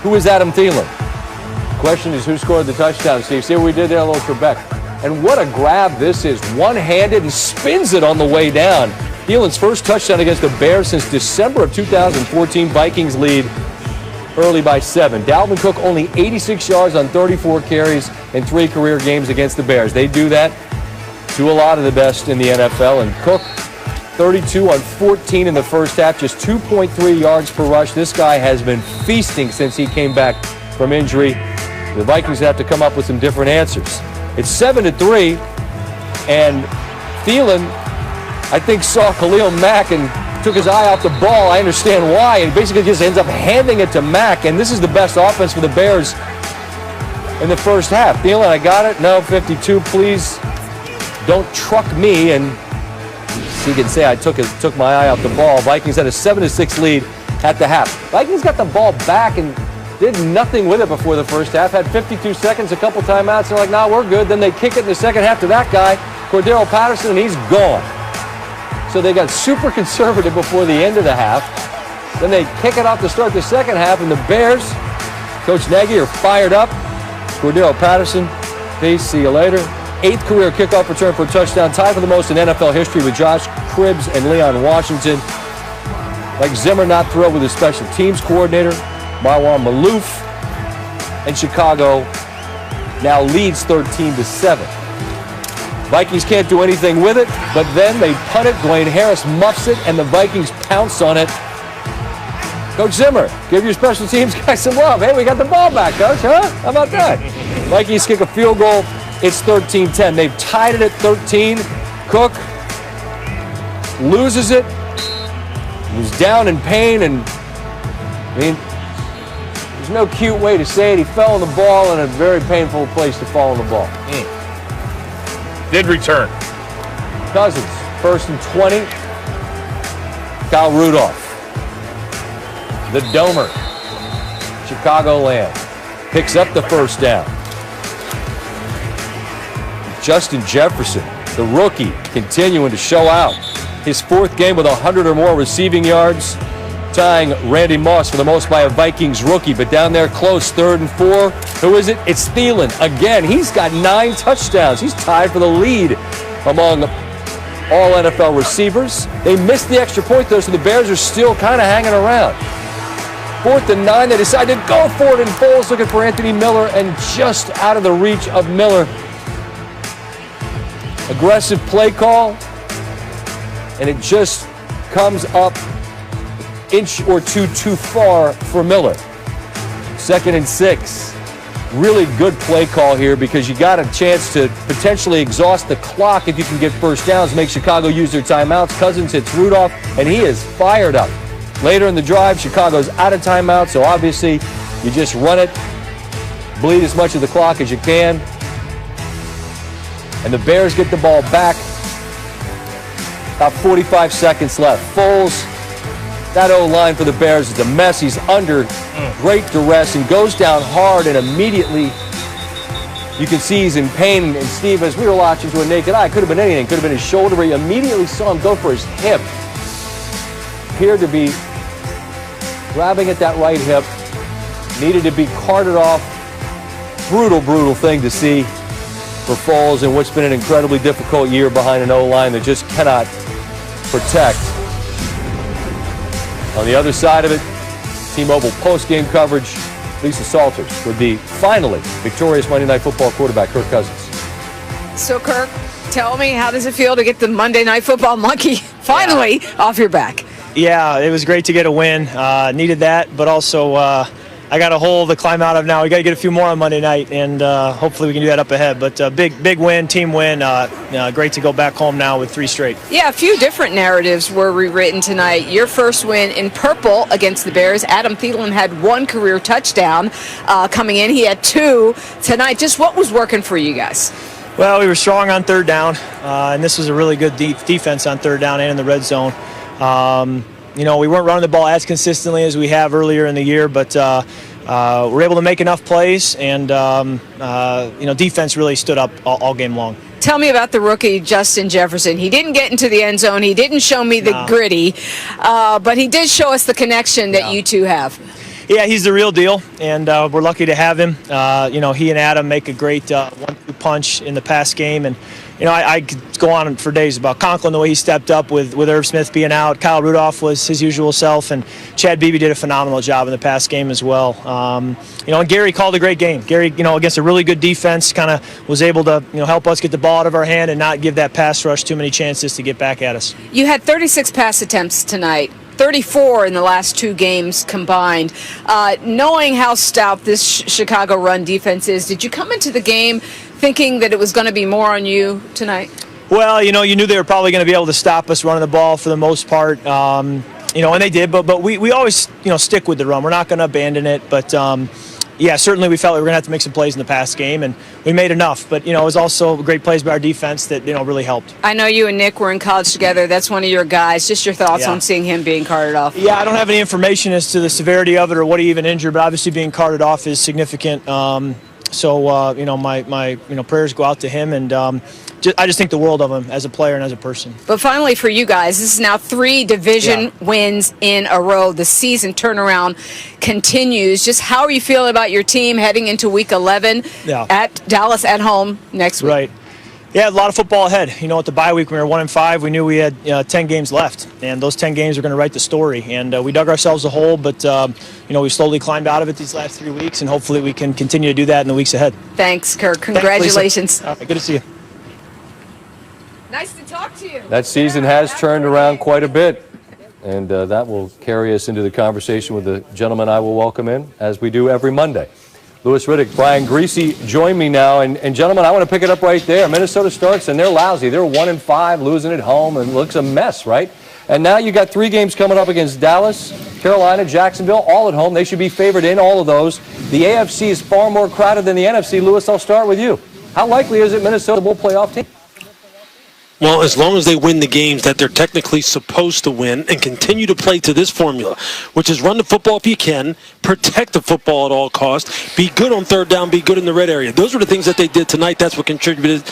Who is Adam Thielen? Question is, who scored the touchdown, Steve? See what we did there, a little Trebek. And what a grab this is. One-handed and spins it on the way down. Thielen's first touchdown against the Bears since December of 2014. Vikings lead early by 7. Dalvin Cook only 86 yards on 34 carries in 3 career games against the Bears. They do that to a lot of the best in the NFL. And Cook, 32 on 14 in the first half, just 2.3 yards per rush. This guy has been feasting since he came back from injury. The Vikings have to come up with some different answers. It's 7-3, and Thielen, I think, saw Khalil Mack and took his eye off the ball. I understand why, and basically just ends up handing it to Mack, and this is the best offense for the Bears in the first half. Thielen, I got it. No, 52, please don't truck me, and he can say I took my eye off the ball. Vikings had a 7-6 lead at the half. Vikings got the ball back and did nothing with it before the first half. Had 52 seconds, a couple timeouts. They're like, nah, we're good. Then they kick it in the second half to that guy, Cordero Patterson, and he's gone. So they got super conservative before the end of the half. Then they kick it off to start the second half, and the Bears, Coach Nagy, are fired up. Cordero Patterson, peace, see you later. 8th career kickoff return for a touchdown, tied for the most in NFL history with Josh Cribbs and Leon Washington. Like Zimmer not thrilled with his special teams coordinator, Marwan Malouf, and Chicago now leads 13-7. Vikings can't do anything with it, but then they punt it. Dwayne Harris muffs it, and the Vikings pounce on it. Coach Zimmer, give your special teams guys some love. Hey, we got the ball back, Coach, huh? How about that? Vikings kick a field goal. It's 13-10. They've tied it at 13. Cook loses it. He was down in pain, and I mean, there's no cute way to say it. He fell on the ball in a very painful place to fall on the ball. Did return. Cousins, 1st and 20. Kyle Rudolph, the Domer, Chicagoland, picks up the first down. Justin Jefferson, the rookie, continuing to show out. His 4th game with 100 or more receiving yards, tying Randy Moss for the most by a Vikings rookie. But down there close, 3rd and 4. Who is it? It's Thielen. Again, he's got 9 touchdowns. He's tied for the lead among all NFL receivers. They missed the extra point, though, so the Bears are still kind of hanging around. 4th and 9, they decide to go for it, and Foles looking for Anthony Miller, and just out of the reach of Miller. Aggressive play call, and it just comes up inch or two too far for Miller. 2nd and 6. Really good play call here because you got a chance to potentially exhaust the clock if you can get first downs, make Chicago use their timeouts. Cousins hits Rudolph, and he is fired up. Later in the drive, Chicago's out of timeout, so obviously you just run it, bleed as much of the clock as you can. And the Bears get the ball back. About 45 seconds left. Foles, that O-line for the Bears is a mess. He's under great duress and goes down hard, and immediately you can see he's in pain. And Steve, as we were watching to a naked eye, could have been anything. Could have been his shoulder, but you immediately saw him go for his hip. Appeared to be grabbing at that right hip. Needed to be carted off. Brutal, brutal thing to see for Foles in what's been an incredibly difficult year behind an O-line that just cannot protect. On the other side of it, T-Mobile post-game coverage, Lisa Salters with the finally victorious Monday Night Football quarterback, Kirk Cousins. So, Kirk, tell me, how does it feel to get the Monday Night Football monkey finally off your back? Yeah, it was great to get a win. Needed that, but also I got a hole to climb out of now. We got to get a few more on Monday night, and hopefully we can do that up ahead. But big win, team win. Great to go back home now with 3 straight. Yeah, a few different narratives were rewritten tonight. Your first win in purple against the Bears. Adam Thielen had 1 career touchdown coming in. He had 2 tonight. Just what was working for you guys? Well, we were strong on 3rd down, and this was a really good defense on 3rd down and in the red zone. We weren't running the ball as consistently as we have earlier in the year, but we're able to make enough plays, and defense really stood up all game long. Tell me about the rookie, Justin Jefferson. He didn't get into the end zone. He didn't show me the gritty, but he did show us the connection that you two have. Yeah, he's the real deal, and we're lucky to have him. He and Adam make a great 1-2 punch in the pass game, and I could go on for days about Conklin, the way he stepped up with Irv Smith being out. Kyle Rudolph was his usual self, and Chad Beebe did a phenomenal job in the pass game as well. And Gary called a great game. Gary, against a really good defense, kind of was able to help us get the ball out of our hand and not give that pass rush too many chances to get back at us. You had 36 pass attempts tonight. 34 in the last 2 games combined. Knowing how stout this Chicago run defense is, did you come into the game thinking that it was going to be more on you tonight? Well, you knew they were probably going to be able to stop us running the ball for the most part. And they did, but we always, stick with the run. We're not going to abandon it, but yeah, certainly we felt we were going to have to make some plays in the pass game, and we made enough. But, it was also great plays by our defense that, really helped. I know you and Nick were in college together. That's one of your guys. Just your thoughts on seeing him being carted off. Yeah, I don't have any information as to the severity of it or what he even injured, but obviously being carted off is significant. My prayers go out to him, and I just think the world of him as a player and as a person. But finally, for you guys, this is now 3 division wins in a row. The season turnaround continues. Just how are you feeling about your team heading into Week 11 at Dallas at home next week? Right. Yeah, a lot of football ahead. At the bye week, when we were 1-5, we knew we had 10 games left, and those 10 games are going to write the story. And we dug ourselves a hole, but we slowly climbed out of it these last 3 weeks, and hopefully we can continue to do that in the weeks ahead. Thanks, Kirk. Congratulations. All right, good to see you. Nice to talk to you. That season has turned around quite a bit, and that will carry us into the conversation with the gentleman I will welcome in, as we do every Monday. Louit Riddick, Brian Greasy join me now, and gentlemen, I want to pick it up right there. Minnesota starts, and they're lousy. They're 1-5, losing at home, and looks a mess, right? And now you got 3 games coming up against Dallas, Carolina, Jacksonville, all at home. They should be favored in all of those. The AFC is far more crowded than the NFC. Louis, I'll start with you. How likely is it Minnesota will playoff team? Well, as long as they win the games that they're technically supposed to win and continue to play to this formula, which is run the football if you can, protect the football at all costs, be good on third down, be good in the red area. Those are the things that they did tonight. That's what contributed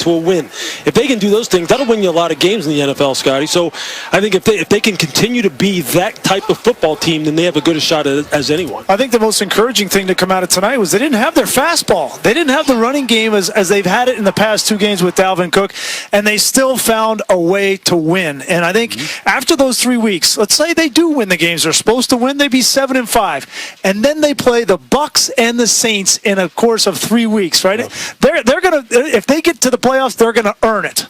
to a win. If they can do those things, that'll win you a lot of games in the NFL, Scotty. So I think if they can continue to be that type of football team, then they have as good a shot as anyone. I think the most encouraging thing to come out of tonight was they didn't have their fastball. They didn't have the running game as they've had it in the past 2 games with Dalvin Cook, and they still found a way to win. And I think after those 3 weeks, let's say they do win the games they're supposed to win, they'd be 7-5. And then they play the Bucs and the Saints in a course of 3 weeks, right? They're gonna, if they get to the playoffs, they're gonna earn it.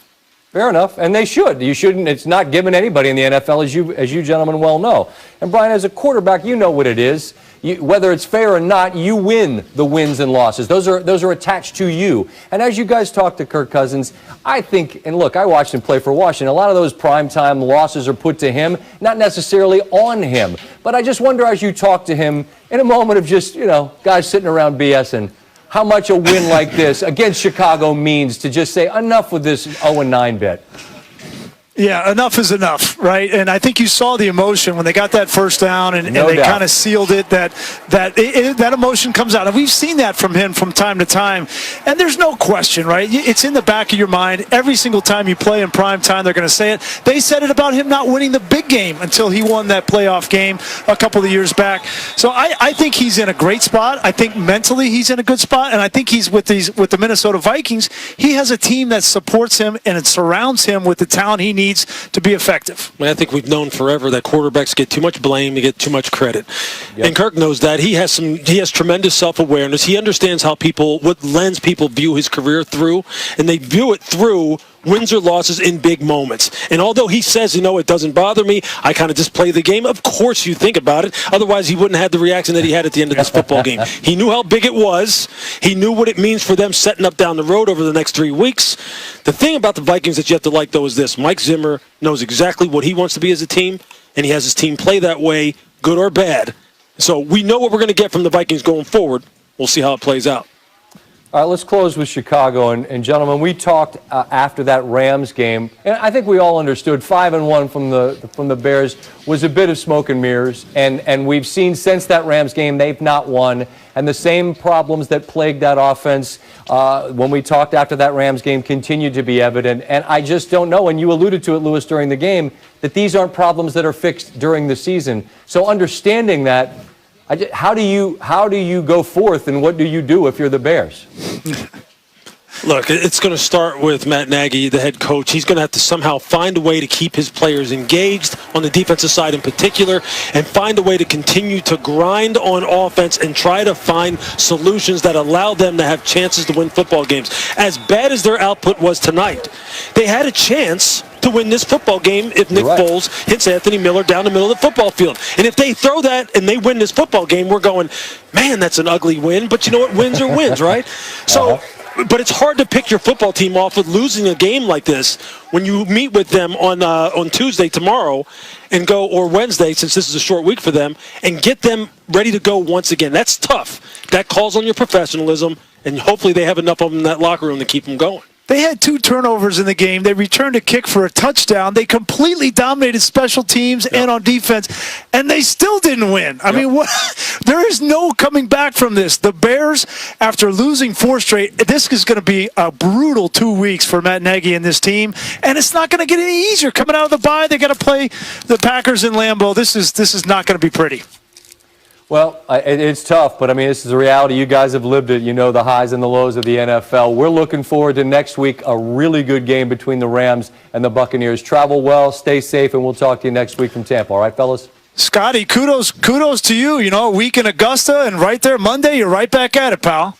Fair enough, and they should. You shouldn't. It's not given anybody in the NFL, as you gentlemen well know. And Brian, as a quarterback, you know what it is. Whether it's fair or not, you win the wins and losses. Those are attached to you. And as you guys talk to Kirk Cousins, I think, and look, I watched him play for Washington. A lot of those primetime losses are put to him, not necessarily on him. But I just wonder, as you talk to him, in a moment of just, guys sitting around BSing, how much a win like this against Chicago means to just say, enough with this 0-9 bet. Yeah, enough is enough, right? And I think you saw the emotion when they got that first down and they kind of sealed it, that emotion comes out. And we've seen that from him from time to time. And there's no question, right? It's in the back of your mind. Every single time you play in prime time, they're going to say it. They said it about him not winning the big game until he won that playoff game a couple of years back. So I think he's in a great spot. I think mentally he's in a good spot. And I think he's with the Minnesota Vikings. He has a team that supports him and it surrounds him with the talent he needs to be effective. I think we've known forever that quarterbacks get too much blame, they get too much credit. Yep. And Kirk knows that. He has tremendous self-awareness. He understands what lens people view his career through, and they view it through wins or losses in big moments. And although he says, it doesn't bother me, I kind of just play the game, of course you think about it. Otherwise, he wouldn't have the reaction that he had at the end of this football game. He knew how big it was. He knew what it means for them setting up down the road over the next 3 weeks. The thing about the Vikings that you have to like, though, is this. Mike Zimmer knows exactly what he wants to be as a team, and he has his team play that way, good or bad. So we know what we're going to get from the Vikings going forward. We'll see how it plays out. All right, let's close with Chicago. And gentlemen, we talked after that Rams game, and I think we all understood 5-1 from the Bears was a bit of smoke and mirrors. And we've seen since that Rams game, they've not won. And the same problems that plagued that offense when we talked after that Rams game continued to be evident. And I just don't know, and you alluded to it, Louis, during the game, that these aren't problems that are fixed during the season. So understanding that, How do you go forth, and what do you do if you're the Bears? Look, it's going to start with Matt Nagy, the head coach. He's going to have to somehow find a way to keep his players engaged on the defensive side in particular, and find a way to continue to grind on offense and try to find solutions that allow them to have chances to win football games. As bad as their output was tonight, they had a chance to win this football game if Nick Foles hits Anthony Miller down the middle of the football field. And if they throw that and they win this football game, we're going, man, that's an ugly win. But you know what? Wins are wins, right? So, but it's hard to pick your football team off with losing a game like this when you meet with them on Tuesday tomorrow and go, or Wednesday, since this is a short week for them, and get them ready to go once again. That's tough. That calls on your professionalism, and hopefully they have enough of them in that locker room to keep them going. They had 2 turnovers in the game. They returned a kick for a touchdown. They completely dominated special teams and on defense, and they still didn't win. I mean, there is no coming back from this. The Bears, after losing 4 straight, this is going to be a brutal 2 weeks for Matt Nagy and this team, and it's not going to get any easier. Coming out of the bye, they got to play the Packers in Lambeau. This is not going to be pretty. Well, it's tough, but I mean, this is the reality. You guys have lived it. You know the highs and the lows of the NFL. We're looking forward to next week, a really good game between the Rams and the Buccaneers. Travel well, stay safe, and we'll talk to you next week from Tampa. All right, fellas? Scotty, kudos to you. You know, a week in Augusta, and right there Monday, you're right back at it, pal.